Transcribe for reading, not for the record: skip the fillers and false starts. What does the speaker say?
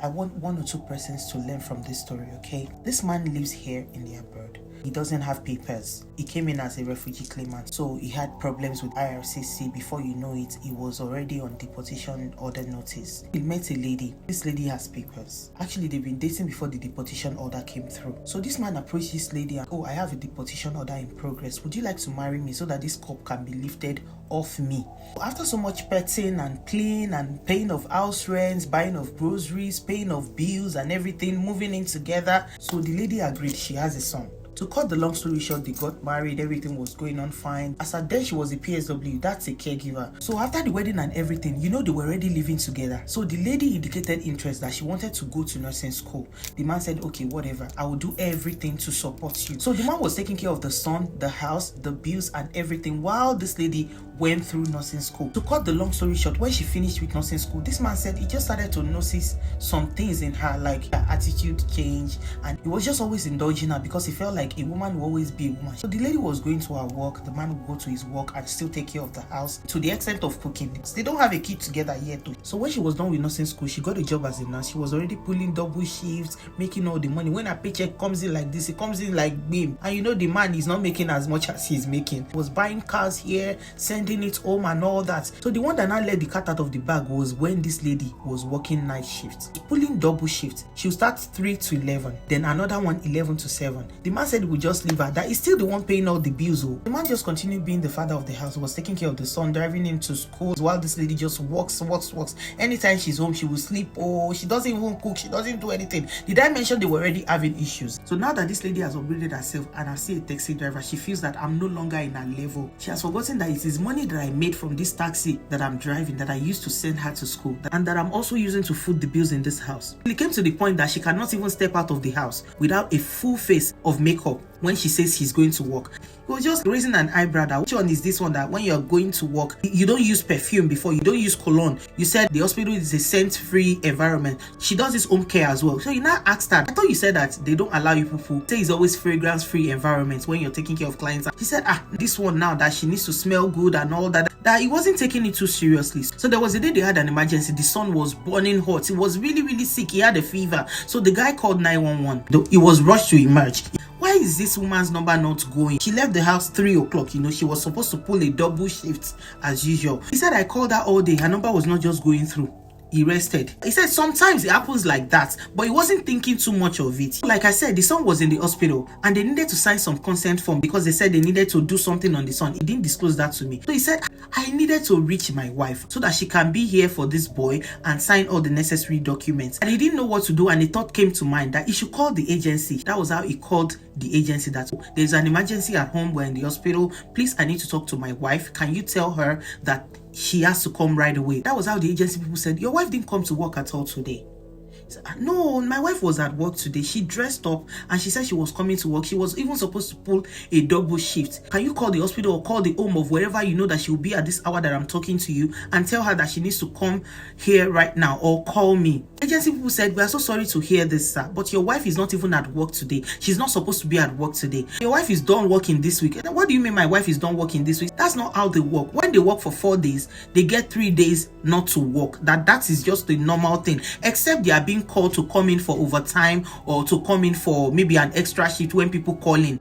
I want one or two persons to learn from this story, okay? This man lives here in the abroad. He doesn't have papers. He came in as a refugee claimant, so he had problems with IRCC. Before you know it, he was already on deportation order notice. He met a lady. This lady has papers. Actually, they've been dating before the deportation order came through. So this man approached this lady and, oh, I have a deportation order in progress. Would you like to marry me so that this cup can be lifted off me? After so much petting and playing and paying of house rents, buying of groceries, paying of bills and everything, moving in together, so the lady agreed. She has a son. To cut the long story short, they got married, everything was going on fine. As at then, she was a PSW, that's a caregiver. So after the wedding and everything, they were already living together. So the lady indicated interest that she wanted to go to nursing school. The man said, okay, whatever, I will do everything to support you. So the man was taking care of the son, the house, the bills and everything while this lady went through nursing school. To cut the long story short, when she finished with nursing school, this man said he just started to notice some things in her, like her attitude change, and he was just always indulging her because he felt like a woman will always be a woman. So the lady was going to her work, the man would go to his work and still take care of the house to the extent of cooking. They don't have a kid together yet though. So when she was done with nursing school, she got a job as a nurse. She was already pulling double shifts, making all the money. When her paycheck comes in like this, it comes in like beam. And the man is not making as much as he's making. He was buying cars here, sending it home and all that. So the one that now let the cat out of the bag was when this lady was working night shifts, pulling double shifts. She would start 3 to 11, then another one 11 to 7. The man said he would just leave her. That is still the one paying all the bills. The man just continued being the father of the house, was taking care of the son, driving him to school while this lady just works. Anytime she's home, she will sleep. Oh, she doesn't even cook, she doesn't do anything. Did I mention they were already having issues? So now that this lady has upgraded herself and I see a taxi driver, she feels that I'm no longer in her level. She has forgotten that it is money that I made from this taxi that I'm driving, that I used to send her to school, and that I'm also using to foot the bills in this house. It came to the point that she cannot even step out of the house without a full face of makeup when she says he's going to work. He was just raising an eyebrow that, which one is this one that when you're going to work, you don't use perfume before, you don't use cologne. You said the hospital is a scent-free environment. She does this home care as well. So you now asked her, I thought you said that they don't allow you people say it's always fragrance-free environment when you're taking care of clients. She said, this one now that she needs to smell good and all that he wasn't taking it too seriously. So there was a day they had an emergency. The son was burning hot. He was really, really sick. He had a fever. So the guy called 911. He was rushed to emerge. Why is this woman's number not going? She left the house 3 o'clock. She was supposed to pull a double shift as usual. He said, I called her all day. Her number was not just going through. He rested. He said sometimes it happens like that, but he wasn't thinking too much of it. Like I said, the son was in the hospital and they needed to sign some consent form because they said they needed to do something on the son. He didn't disclose that to me. So he said, I needed to reach my wife so that she can be here for this boy and sign all the necessary documents. And he didn't know what to do, and a thought came to mind that he should call the agency. That was how he called the agency, that there's an emergency at home, we're in the hospital. Please, I need to talk to my wife. Can you tell her that she has to come right away? That was how the agency people said, your wife didn't come to work at all today. No, my wife was at work today. She dressed up and she said she was coming to work. She was even supposed to pull a double shift. Can you call the hospital or call the home of wherever you know that she will be at this hour that I'm talking to you and tell her that she needs to come here right now, or call me? Agency people said, we are so sorry to hear this, sir, but your wife is not even at work today. She's not supposed to be at work today. Your wife is done working this week. What do you mean my wife is done working this week? That's not how they work. When they work for 4 days, they get 3 days not to work. That is just the normal thing, except they are being called to come in for overtime or to come in for maybe an extra shift when people call in.